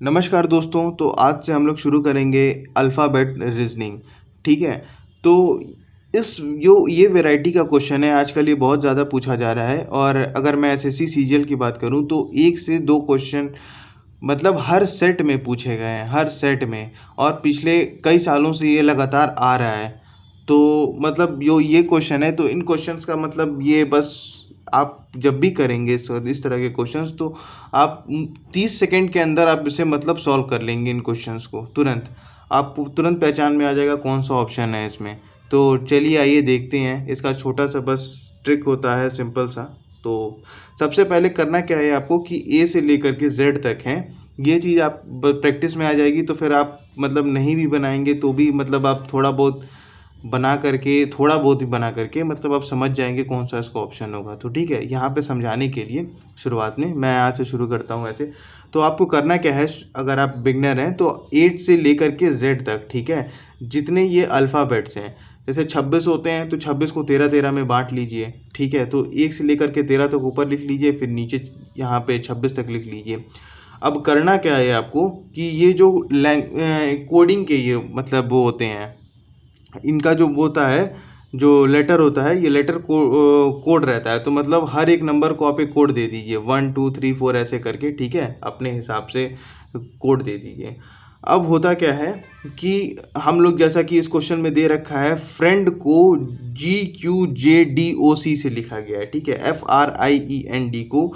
नमस्कार दोस्तों। तो आज से हम लोग शुरू करेंगे अल्फ़ाबेट रीजनिंग। ठीक है। तो इस जो ये वैरायटी का क्वेश्चन है आजकल ये बहुत ज़्यादा पूछा जा रहा है। और अगर मैं एसएससी सीजीएल की बात करूं तो 1 से 2 क्वेश्चन मतलब हर सेट में पूछे गए हैं, हर सेट में। और पिछले कई सालों से ये लगातार आ रहा है। तो मतलब जो ये क्वेश्चन है तो इन क्वेश्चंस का मतलब ये बस आप जब भी करेंगे इस तरह के क्वेश्चंस तो आप 30 सेकंड के अंदर आप इसे मतलब सॉल्व कर लेंगे इन क्वेश्चंस को तुरंत। आपको तुरंत पहचान में आ जाएगा कौन सा ऑप्शन है इसमें। तो चलिए आइए देखते हैं। इसका छोटा सा बस ट्रिक होता है, सिंपल सा। तो सबसे पहले करना क्या है आपको कि ए से लेकर के जेड तक है, ये चीज़ आप प्रैक्टिस में आ जाएगी। तो फिर आप मतलब नहीं भी बनाएंगे तो भी मतलब आप थोड़ा बहुत ही बना करके मतलब आप समझ जाएंगे कौन सा इसका ऑप्शन होगा। तो ठीक है, यहाँ पे समझाने के लिए शुरुआत में मैं यहाँ से शुरू करता हूँ ऐसे। तो आपको करना क्या है, अगर आप बिगनर हैं तो 8 से लेकर के जेड तक, ठीक है, जितने ये अल्फ़ाबेट्स हैं, जैसे 26 होते हैं तो 26 को 13-13 में बांट लीजिए। ठीक है, तो 1 से लेकर के 13 तक ऊपर लिख लीजिए, फिर नीचे यहाँ पे 26 तक लिख लीजिए। अब करना क्या है आपको कि ये जो कोडिंग के ये मतलब वो होते हैं, इनका जो वो होता है, जो लेटर होता है, ये लेटर कोड रहता है। तो मतलब हर एक नंबर को आप एक कोड दे दीजिए, 1 2 3 4 ऐसे करके, ठीक है, अपने हिसाब से कोड दे दीजिए। अब होता क्या है कि हम लोग जैसा कि इस क्वेश्चन में दे रखा है, फ्रेंड को GQJDOC से लिखा गया है। ठीक है, FRIEND को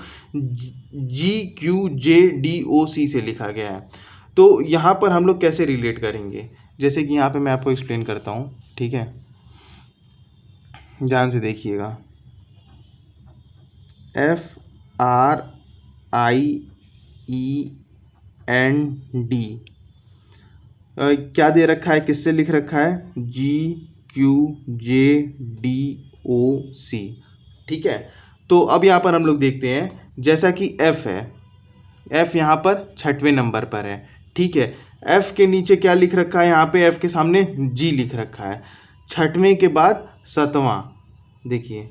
GQJDOC से लिखा गया है। तो यहाँ पर हम लोग कैसे रिलेट करेंगे, जैसे कि यहाँ पे मैं आपको एक्सप्लेन करता हूँ। ठीक है, ध्यान से देखिएगा। FRIEND क्या दे रखा है, किससे लिख रखा है, GQJDOC। ठीक है, तो अब यहाँ पर हम लोग देखते हैं, जैसा कि F है, F यहाँ पर 6वें नंबर पर है। ठीक है, F के नीचे क्या लिख रखा है, यहाँ पे F के सामने G लिख रखा है। 6वें के बाद 7वां, देखिए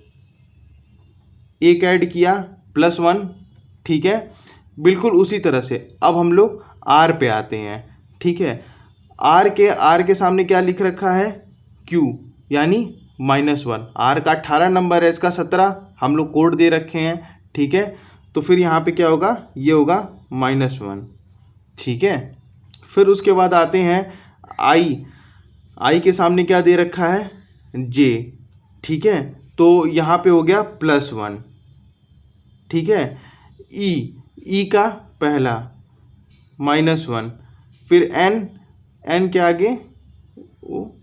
एक ऐड किया +1। ठीक है, बिल्कुल उसी तरह से अब हम लोग R पे आते हैं। ठीक है, R के सामने क्या लिख रखा है, Q, यानी -1। R का 18 नंबर है, इसका 17, हम लोग कोड दे रखे हैं। ठीक है, तो फिर यहाँ पे क्या होगा, ये होगा -1। ठीक है, फिर उसके बाद आते हैं I के सामने क्या दे रखा है, J। ठीक है, तो यहाँ पे हो गया +1। ठीक है, E का पहला -1, फिर N के आगे वो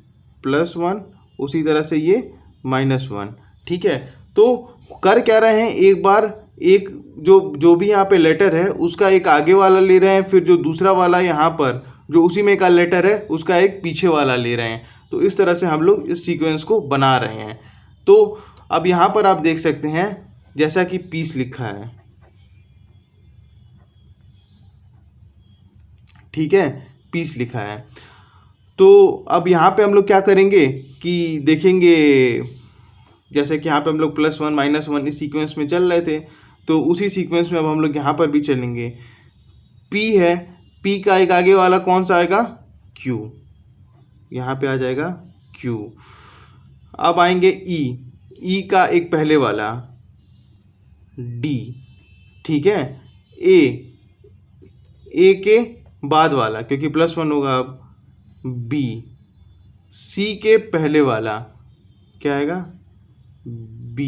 +1, उसी तरह से ये -1। ठीक है, तो कर क्या रहे हैं, एक बार एक जो भी यहाँ पे लेटर है उसका एक आगे वाला ले रहे हैं, फिर जो दूसरा वाला यहाँ पर जो उसी में का लेटर है उसका एक पीछे वाला ले रहे हैं। तो इस तरह से हम लोग इस सीक्वेंस को बना रहे हैं। तो अब यहाँ पर आप देख सकते हैं, जैसा कि पीस लिखा है, ठीक है, पीस लिखा है। तो अब यहाँ पे हम लोग क्या करेंगे कि देखेंगे, जैसे कि यहाँ पे हम लोग +1 -1 इस सीक्वेंस में चल रहे थे, तो उसी सीक्वेंस में अब हम लोग यहाँ पर भी चलेंगे। P है, P का एक आगे वाला कौन सा आएगा, Q, यहाँ पे आ जाएगा Q। अब आएंगे E का एक पहले वाला D। ठीक है, A के बाद वाला क्योंकि +1 होगा, अब B, C के पहले वाला क्या आएगा, B।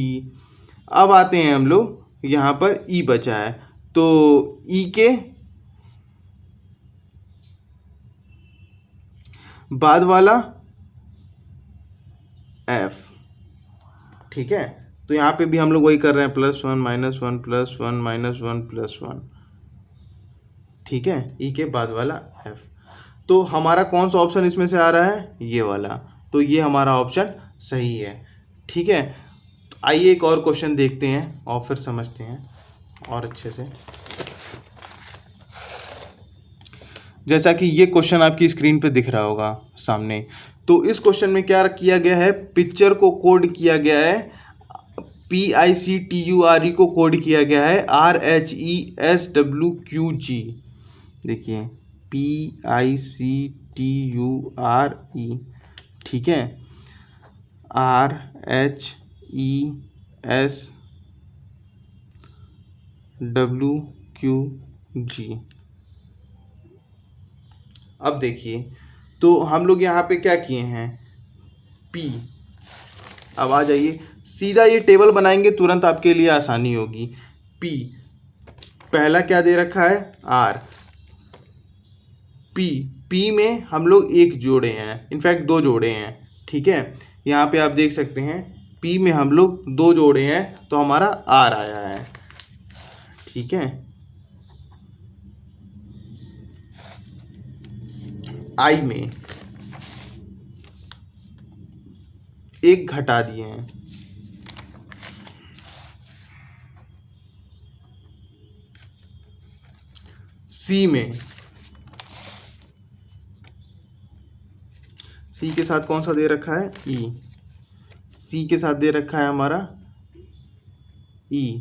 अब आते हैं हम लोग, यहाँ पर E बचा है, तो E के बाद वाला F। ठीक है, तो यहाँ पे भी हम लोग वही कर रहे हैं, +1 -1 +1 -1 +1। ठीक है, E के बाद वाला F। तो हमारा कौन सा ऑप्शन इसमें से आ रहा है, ये वाला। तो ये हमारा ऑप्शन सही है। ठीक है, तो आइए एक और क्वेश्चन देखते हैं और फिर समझते हैं और अच्छे से। जैसा कि ये क्वेश्चन आपकी स्क्रीन पे दिख रहा होगा सामने। तो इस क्वेश्चन में क्या किया गया है, पिक्चर को कोड किया गया है, PICTURE को कोड किया गया है RHESWQG। देखिए PICTURE, ठीक है, RHESWQG। अब देखिए, तो हम लोग यहाँ पे क्या किए हैं, P। अब आ जाइए, सीधा ये टेबल बनाएंगे, तुरंत आपके लिए आसानी होगी। P पहला क्या दे रखा है, R। P में हम लोग एक जोड़े हैं, इनफैक्ट दो जोड़े हैं, ठीक है। यहाँ पे आप देख सकते हैं P में हम लोग दो जोड़े हैं, तो हमारा R आया है, ठीक है। I में एक घटा दिए हैं, C में, C के साथ कौन सा दे रखा है, E। C के साथ दे रखा है हमारा E,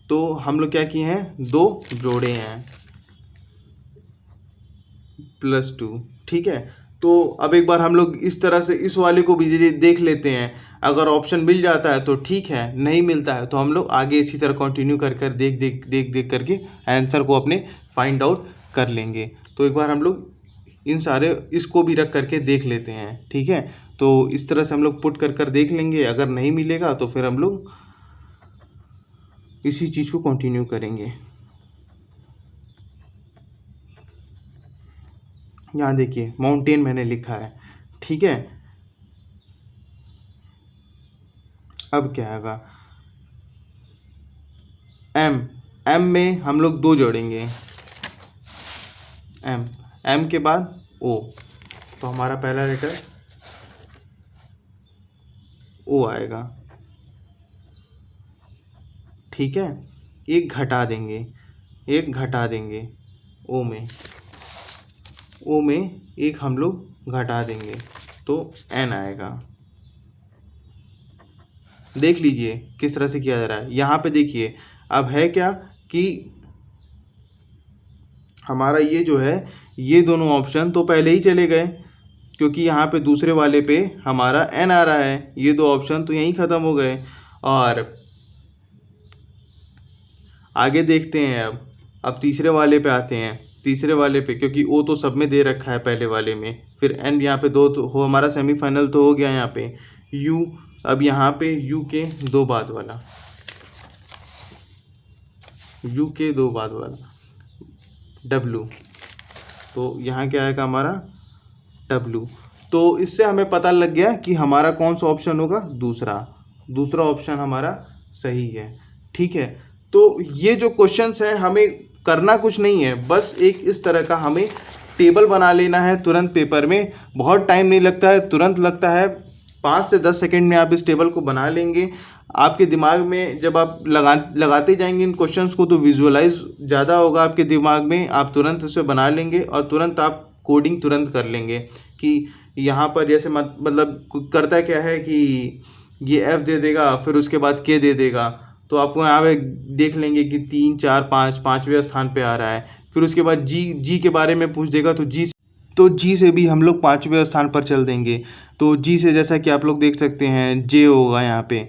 तो हम लोग क्या किए हैं, दो जोड़े हैं, +2, ठीक है। तो अब एक बार हम लोग इस तरह से इस वाले को भी देख लेते हैं। अगर ऑप्शन मिल जाता है तो ठीक है, नहीं मिलता है तो हम लोग आगे इसी तरह कंटिन्यू कर देख करके आंसर को अपने फाइंड आउट कर लेंगे। तो एक बार हम लोग इन सारे इसको भी रख करके देख लेते हैं, ठीक है। तो इस तरह से हम लोग पुट कर देख लेंगे, अगर नहीं मिलेगा तो फिर हम लोग इसी चीज़ को कंटिन्यू करेंगे। यहाँ देखिए माउंटेन मैंने लिखा है, ठीक है। अब क्या आएगा, M में हम लोग दो जोड़ेंगे, M के बाद O, तो हमारा पहला लेटर O आएगा, ठीक है। एक घटा देंगे O में एक हम लोग घटा देंगे, तो N आएगा। देख लीजिए किस तरह से किया जा रहा है। यहाँ पे देखिए अब है क्या कि हमारा ये जो है, ये दोनों ऑप्शन तो पहले ही चले गए, क्योंकि यहाँ पे दूसरे वाले पे हमारा N आ रहा है, ये दो ऑप्शन तो यहीं ख़त्म हो गए। और आगे देखते हैं, अब तीसरे वाले पे आते हैं। तीसरे वाले पे क्योंकि O तो सब में दे रखा है पहले वाले में, फिर N यहाँ पे दो तो हो, हमारा सेमीफाइनल तो हो गया यहाँ पे। U, अब यहाँ पे U के दो बाद वाला W, तो यहाँ क्या आएगा हमारा W। तो इससे हमें पता लग गया कि हमारा कौन सा ऑप्शन होगा, दूसरा ऑप्शन हमारा सही है, ठीक है। तो ये जो क्वेश्चंस हैं, हमें करना कुछ नहीं है, बस एक इस तरह का हमें टेबल बना लेना है तुरंत पेपर में। बहुत टाइम नहीं लगता है, तुरंत लगता है, 5 से 10 सेकंड में आप इस टेबल को बना लेंगे। आपके दिमाग में जब आप लगाते जाएंगे इन क्वेश्चंस को, तो विजुअलाइज ज़्यादा होगा आपके दिमाग में, आप तुरंत इसे बना लेंगे और तुरंत आप कोडिंग तुरंत कर लेंगे। कि यहाँ पर जैसे मतलब करता क्या है कि ये F दे देगा, फिर उसके बाद K दे देगा, तो आपको यहाँ पे देख लेंगे कि 3, 4, 5 पाँचवें स्थान पे आ रहा है। फिर उसके बाद G के बारे में पूछ देगा, तो G से भी हम लोग 5वें स्थान पर चल देंगे। तो G से जैसा कि आप लोग देख सकते हैं J होगा, यहाँ पे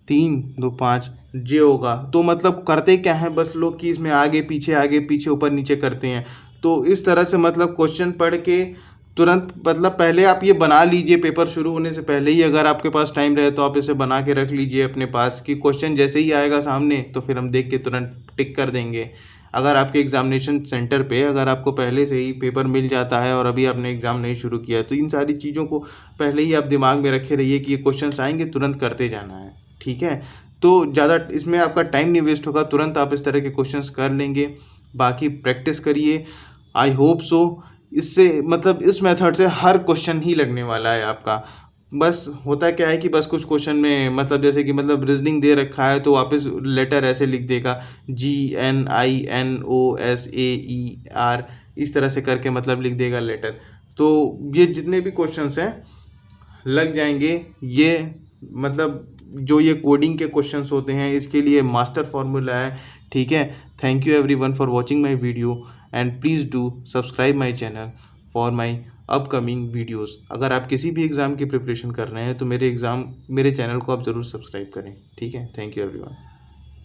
3, 2, 5 J होगा। तो मतलब करते क्या है, बस लोग कि इसमें आगे पीछे ऊपर नीचे करते हैं। तो इस तरह से मतलब क्वेश्चन पढ़ के तुरंत, मतलब पहले आप ये बना लीजिए, पेपर शुरू होने से पहले ही अगर आपके पास टाइम रहे तो आप इसे बना के रख लीजिए अपने पास, कि क्वेश्चन जैसे ही आएगा सामने तो फिर हम देख के तुरंत टिक कर देंगे। अगर आपके एग्जामिनेशन सेंटर पे अगर आपको पहले से ही पेपर मिल जाता है और अभी आपने एग्ज़ाम नहीं शुरू किया, तो इन सारी चीज़ों को पहले ही आप दिमाग में रखे रहिए कि ये क्वेश्चन आएंगे, तुरंत करते जाना है, ठीक है। तो ज़्यादा इसमें आपका टाइम नहीं वेस्ट होगा, तुरंत आप इस तरह के क्वेश्चंस कर लेंगे। बाकी प्रैक्टिस करिए, आई होप सो इससे मतलब इस मेथड से हर क्वेश्चन ही लगने वाला है आपका। बस होता क्या है कि बस कुछ क्वेश्चन में मतलब जैसे कि मतलब रीजनिंग दे रखा है तो वापस लेटर ऐसे लिख देगा GNINOSAER, इस तरह से करके मतलब लिख देगा लेटर। तो ये जितने भी क्वेश्चंस हैं लग जाएंगे, ये मतलब जो ये कोडिंग के क्वेश्चंस होते हैं इसके लिए मास्टर फॉर्मूला है, ठीक है। Thank you everyone for watching my video and please do subscribe my channel for my upcoming videos. अगर आप किसी भी एग्ज़ाम की प्रिपरेशन कर रहे हैं तो मेरे चैनल को आप ज़रूर सब्सक्राइब करें। ठीक है, थैंक यू एवरीवन।